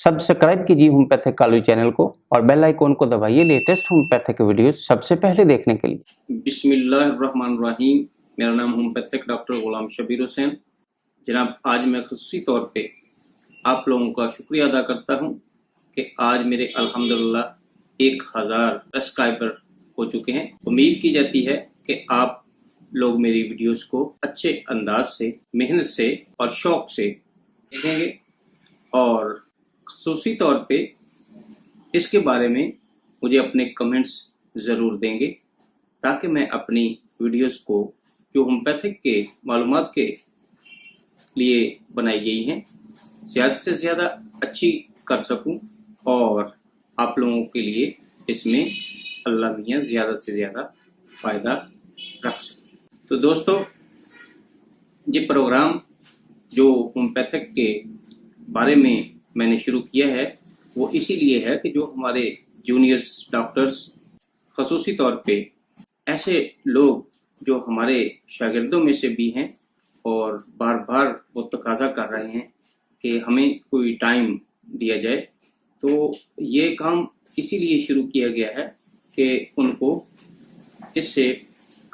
Subscribe कीजिए homeopathic Kalu channel को और बेल आइकॉन को दबाइए लेटेस्ट होम्योपैथिक वीडियो सबसे पहले देखने के लिए। बिस्मिल्लाहिर्रहमानिर्रहीम। मेरा नाम होम्योपैथिक डॉक्टर गुलाम शबीर हुसैन। जनाब, आज मैं ख़ुसूसी तौर पे आप लोगों का शुक्रिया अदा करता हूं कि आज मेरे अल्हम्दुलिल्लाह 1000 सब्सक्राइबर हो चुके हैं। उम्मीद की जाती है कि आप लोग मेरी वीडियोस को अच्छे अंदाज से, मेहनत से और शौक से देखेंगे और ख़ुसूसी तौर पे इसके बारे में मुझे अपने कमेंट्स ज़रूर देंगे ताकि मैं अपनी वीडियोस को जो होम्योपैथिक के मालूमात के लिए बनाई गई हैं ज़्यादा से ज़्यादा अच्छी कर सकूं और आप लोगों के लिए इसमें अल्लाह मियाँ ज़्यादा से ज़्यादा फ़ायदा रख सकूं। तो दोस्तों, ये प्रोग्राम जो होम्योपैथिक के बारे में मैंने शुरू किया है वो इसीलिए है कि जो हमारे जूनियर्स डॉक्टर्स, ख़ुसूसी तौर पे ऐसे लोग जो हमारे शागिर्दों में से भी हैं और बार बार वो तकाजा कर रहे हैं कि हमें कोई टाइम दिया जाए, तो ये काम इसीलिए शुरू किया गया है कि उनको इससे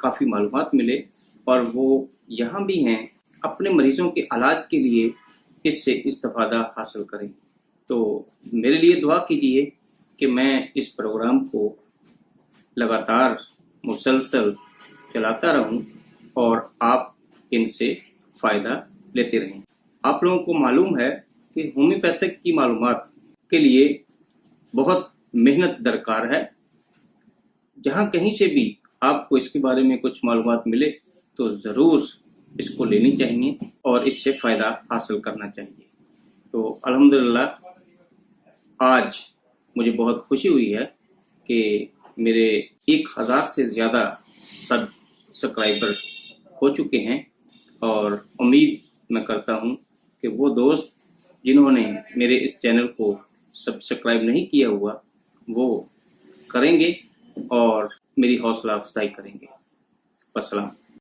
काफ़ी मालूमात मिले और वो यहाँ भी हैं अपने मरीज़ों के इलाज के लिए इससे इस्तिफ़ादा हासिल करें। तो मेरे लिए दुआ कीजिए कि मैं इस प्रोग्राम को लगातार मुसलसल चलाता रहूं और आप इनसे फ़ायदा लेते रहें। आप लोगों को मालूम है कि होम्योपैथिक की मालूमात के लिए बहुत मेहनत दरकार है। जहाँ कहीं से भी आपको इसके बारे में कुछ मालूमात मिले तो ज़रूर इसको लेनी चाहिए और इससे फ़ायदा हासिल करना चाहिए। तो अल्हम्दुलिल्लाह आज मुझे बहुत खुशी हुई है कि मेरे 1000 से ज़्यादा सब्सक्राइबर हो चुके हैं और उम्मीद मैं करता हूँ कि वो दोस्त जिन्होंने मेरे इस चैनल को सब्सक्राइब नहीं किया हुआ वो करेंगे और मेरी हौसला अफजाई करेंगे। अस्सलाम।